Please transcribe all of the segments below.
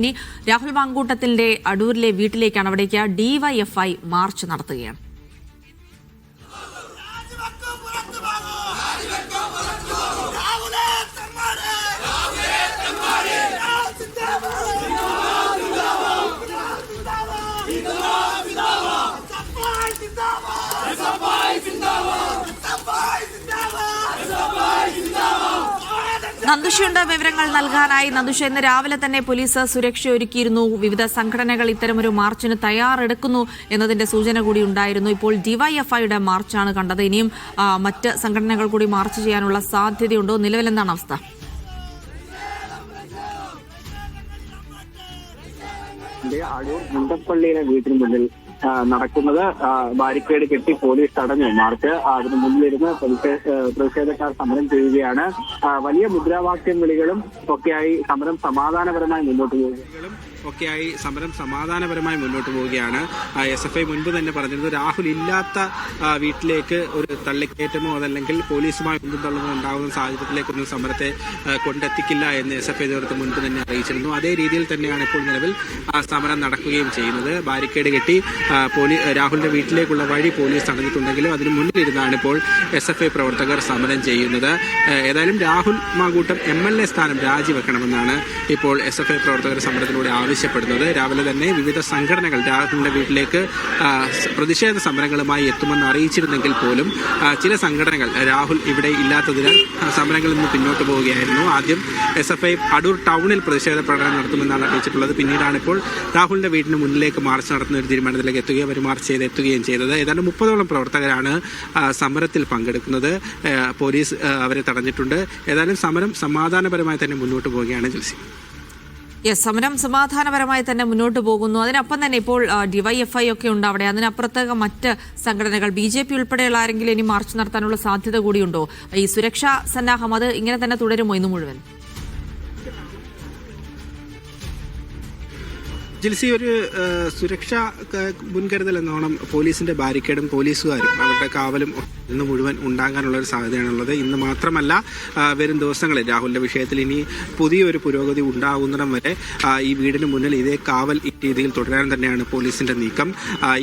ഇനി രാഹുൽ മാങ്കൂട്ടത്തിന്റെ അടൂരിലെ വീട്ടിലേക്കാണ്. അവിടേക്ക് ഡിവൈഎഫ്ഐ മാർച്ച് നടത്തുകയാണ്. നന്ദുഷയുണ്ട് വിവരങ്ങൾ നൽകാനായി. നന്ദുഷ, ഇന്ന് രാവിലെ തന്നെ പോലീസ് സുരക്ഷ ഒരുക്കിയിരുന്നു. വിവിധ സംഘടനകൾ ഇത്തരമൊരു മാർച്ചിന് തയ്യാറെടുക്കുന്നു എന്നതിന്റെ സൂചന കൂടി ഉണ്ടായിരുന്നു. ഇപ്പോൾ ഡിവൈഎഫ്ഐയുടെ മാർച്ചാണ് കണ്ടത്. ഇനിയും മറ്റ് സംഘടനകൾ കൂടി മാർച്ച് ചെയ്യാനുള്ള സാധ്യതയുണ്ടോ? നിലവിൽ എന്താണ് അവസ്ഥ? അടൂർ മുണ്ടപ്പള്ളിയിലെ വീട്ടിന് മുന്നിൽ നടക്കുന്നത് ബാരിക്കേഡ് കെട്ടി പോലീസ് തടഞ്ഞു മാർച്ച്. അതിന് മുന്നിലിരുന്ന് പ്രതിഷേധക്കാർ സമരം ചെയ്യുകയാണ്. വലിയ മുദ്രാവാക്യം വിളികളും ഒക്കെയായി സമരം സമാധാനപരമായി മുന്നോട്ട് പോവുകയാണ്. SFI മുൻപ് തന്നെ പറഞ്ഞിരുന്നു, രാഹുൽ ഇല്ലാത്ത വീട്ടിലേക്ക് ഒരു തള്ളിക്കയറ്റമോ അതല്ലെങ്കിൽ പോലീസുമായി ഒന്നും തള്ളുമോ ഉണ്ടാകുന്ന സാഹചര്യത്തിലേക്കൊന്നും സമരത്തെ കൊണ്ടെത്തിക്കില്ല എന്ന് SFI നേതൃത്വം മുൻപ് തന്നെ അറിയിച്ചിരുന്നു. അതേ രീതിയിൽ തന്നെയാണ് ഇപ്പോൾ നിലവിൽ സമരം നടക്കുകയും ചെയ്യുന്നത്. ബാരിക്കേഡ് കെട്ടി രാഹുലിന്റെ വീട്ടിലേക്കുള്ള വഴി പോലീസ് തടഞ്ഞിട്ടുണ്ടെങ്കിലും അതിന് മുന്നിലിരുന്നാണ് ഇപ്പോൾ SFI പ്രവർത്തകർ സമരം ചെയ്യുന്നത്. ഏതായാലും രാഹുൽ മാങ്കൂട്ടം MLA സ്ഥാനം രാജിവെക്കണമെന്നാണ് ഇപ്പോൾ SFI പ്രവർത്തകർ സമരത്തിലൂടെ ആവശ്യപ്പെടുന്നത്. രാവിലെ തന്നെ വിവിധ സംഘടനകൾ രാഹുലിന്റെ വീട്ടിലേക്ക് പ്രതിഷേധ സമരങ്ങളുമായി എത്തുമെന്ന് അറിയിച്ചിരുന്നെങ്കിൽ പോലും ചില സംഘടനകൾ രാഹുൽ ഇവിടെ ഇല്ലാത്തതിനാൽ സമരങ്ങളിൽ നിന്ന് പിന്നോട്ട് പോവുകയായിരുന്നു. ആദ്യം SFI അടൂർ ടൗണിൽ പ്രതിഷേധ പ്രകടനം നടത്തുമെന്നാണ് അറിയിച്ചിട്ടുള്ളത്. പിന്നീടാണ് ഇപ്പോൾ രാഹുലിന്റെ വീടിന് മുന്നിലേക്ക് മാർച്ച് നടത്തുന്ന ഒരു തീരുമാനത്തിലേക്ക് അവർ മാർച്ച് ചെയ്തെത്തുകയും ചെയ്തത്. ഏതാണ്ട് 30ഓളം പ്രവർത്തകരാണ് സമരത്തിൽ പങ്കെടുക്കുന്നത്. പോലീസ് അവരെ തടഞ്ഞിട്ടുണ്ട്. ഏതായാലും സമരം സമാധാനപരമായി തന്നെ മുന്നോട്ട് പോവുകയാണ്. ജിൽസി, സമരം സമാധാനപരമായി തന്നെ മുന്നോട്ട് പോകുന്നു. അതിനൊപ്പം തന്നെ ഇപ്പോൾ ഡിവൈഎഫ്ഐ ഒക്കെ ഉണ്ട് അവിടെ. അതിനപ്പുറത്ത് മറ്റ് സംഘടനകൾ BJP ഉൾപ്പെടെയുള്ള ആരെങ്കിലും ഇനി മാർച്ച് നടത്താനുള്ള സാധ്യത കൂടിയുണ്ടോ? ഈ സുരക്ഷാ സന്നാഹം അത് ഇങ്ങനെ തന്നെ തുടരുമോ ഇന്ന് മുഴുവൻ? ജിൽസി, ഒരു സുരക്ഷാ മുൻകരുതൽ എന്നോണം പോലീസിന്റെ ബാരിക്കേഡും പോലീസുകാരും അവരുടെ കാവലും ഇന്ന് മുഴുവൻ ഉണ്ടാകാനുള്ള ഒരു സാധ്യതയാണുള്ളത്. ഇന്ന് മാത്രമല്ല, വരും ദിവസങ്ങളിൽ രാഹുലിന്റെ വിഷയത്തിൽ ഇനി പുതിയൊരു പുരോഗതി ഉണ്ടാകുന്നിടം വരെ ഈ വീടിന് മുന്നിൽ ഇതേ കാവൽ ഈ രീതിയിൽ തുടരാൻ തന്നെയാണ് പോലീസിന്റെ നീക്കം.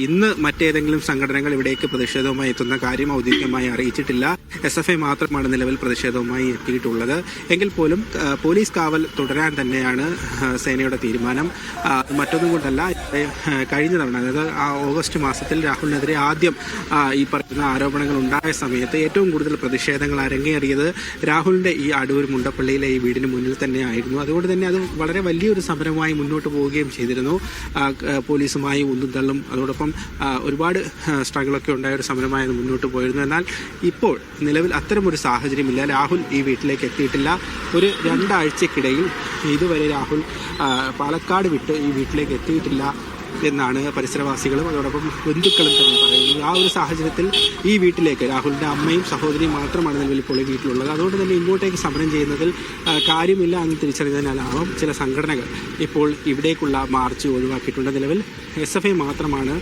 ഇന്ന് മറ്റേതെങ്കിലും സംഘടനകൾ ഇവിടേക്ക് പ്രതിഷേധവുമായി എത്തുന്ന കാര്യം ഔദ്യോഗികമായി അറിയിച്ചിട്ടില്ല. SFI മാത്രമാണ് നിലവിൽ പ്രതിഷേധവുമായി എത്തിയിട്ടുള്ളത്. എങ്കിൽ പോലും പോലീസ് കാവൽ തുടരാൻ തന്നെയാണ് സേനയുടെ തീരുമാനം. മറ്റൊന്നും കൊണ്ടല്ല, കഴിഞ്ഞ തവണ അതായത് ഓഗസ്റ്റ് മാസത്തിൽ രാഹുലിനെതിരെ ആദ്യം ഈ പറയുന്ന ആരോപണങ്ങൾ ഉണ്ടായ സമയത്ത് ഏറ്റവും കൂടുതൽ പ്രതിഷേധങ്ങൾ അരങ്ങേറിയത് രാഹുലിന്റെ ഈ അടൂർ മുണ്ടപ്പള്ളിയിലെ ഈ വീടിന് മുന്നിൽ തന്നെ ആയിരുന്നു. അതുകൊണ്ട് തന്നെ അത് വളരെ വലിയൊരു സമരമായി മുന്നോട്ട് പോവുകയും ചെയ്തിരുന്നു. പോലീസുമായി ഉന്തും തള്ളും അതോടൊപ്പം ഒരുപാട് സ്ട്രഗിളൊക്കെ ഉണ്ടായ ഒരു സമരമായി മുന്നോട്ട് പോയിരുന്നു. എന്നാൽ ഇപ്പോൾ നിലവിൽ അത്തരമൊരു സാഹചര്യമില്ല. രാഹുൽ ഈ വീട്ടിലേക്ക് എത്തിയിട്ടില്ല. ഒരു 2 ആഴ്ചക്കിടയിൽ ഇതുവരെ രാഹുൽ പാലക്കാട് വിട്ട് ഈ വീട്ടിലേക്ക് എത്തിയിട്ടില്ല എന്നാണ് പരിസരവാസികളും അതോടൊപ്പം ബന്ധുക്കളും തന്നെ പറയുന്നത്. ആ ഒരു സാഹചര്യത്തിൽ ഈ വീട്ടിലേക്ക് രാഹുലിന്റെ അമ്മയും സഹോദരിയും മാത്രമാണ് നിലവിൽ ഇപ്പോൾ ഈ വീട്ടിലുള്ളത്. അതുകൊണ്ട് തന്നെ ഇങ്ങോട്ടേക്ക് സമരം ചെയ്യുന്നതിൽ കാര്യമില്ല എന്ന് തിരിച്ചറിഞ്ഞതിനാലാവും ചില സംഘടനകൾ ഇപ്പോൾ ഇവിടേക്കുള്ള മാർച്ച് ഒഴിവാക്കിയിട്ടുണ്ട്. നിലവിൽ SFI മാത്രമാണ്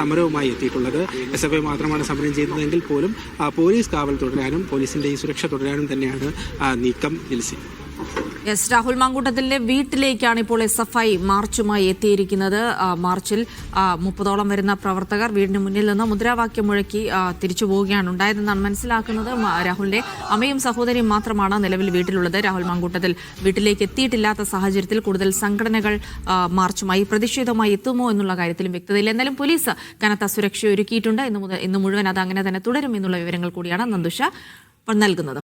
സമരവുമായി എത്തിയിട്ടുള്ളത്. SFI മാത്രമാണ് സമരം ചെയ്യുന്നതെങ്കിൽ പോലും പോലീസ് കാവൽ തുടരാനും പോലീസിന്റെ ഈ സുരക്ഷ തുടരാനും തന്നെയാണ് നീക്കം. ജിൽസി, രാഹുൽ മാങ്കൂട്ടത്തിന്റെ വീട്ടിലേക്കാണ് ഇപ്പോൾ SFI മാർച്ചുമായി എത്തിയിരിക്കുന്നത്. മാർച്ചിൽ 30ഓളം വരുന്ന പ്രവർത്തകർ വീടിന് മുന്നിൽ നിന്ന് മുദ്രാവാക്യം മുഴക്കി തിരിച്ചു പോവുകയാണ് ഉണ്ടായതെന്നാണ് മനസ്സിലാക്കുന്നത്. രാഹുലിന്റെ അമ്മയും സഹോദരിയും മാത്രമാണ് നിലവിൽ വീട്ടിലുള്ളത്. രാഹുൽ മാങ്കൂട്ടത്തിൽ വീട്ടിലേക്ക് എത്തിയിട്ടില്ലാത്ത സാഹചര്യത്തിൽ കൂടുതൽ സംഘടനകൾ മാർച്ചുമായി പ്രതിഷേധവുമായി എത്തുമോ എന്നുള്ള കാര്യത്തിലും വ്യക്തതയില്ല. എന്നാലും പോലീസ് കനത്ത സുരക്ഷ ഒരുക്കിയിട്ടുണ്ട്. ഇന്ന് മുഴുവൻ അത് അങ്ങനെ തന്നെ തുടരും എന്നുള്ള വിവരങ്ങൾ കൂടിയാണ് നന്ദുഷ നൽകുന്നത്.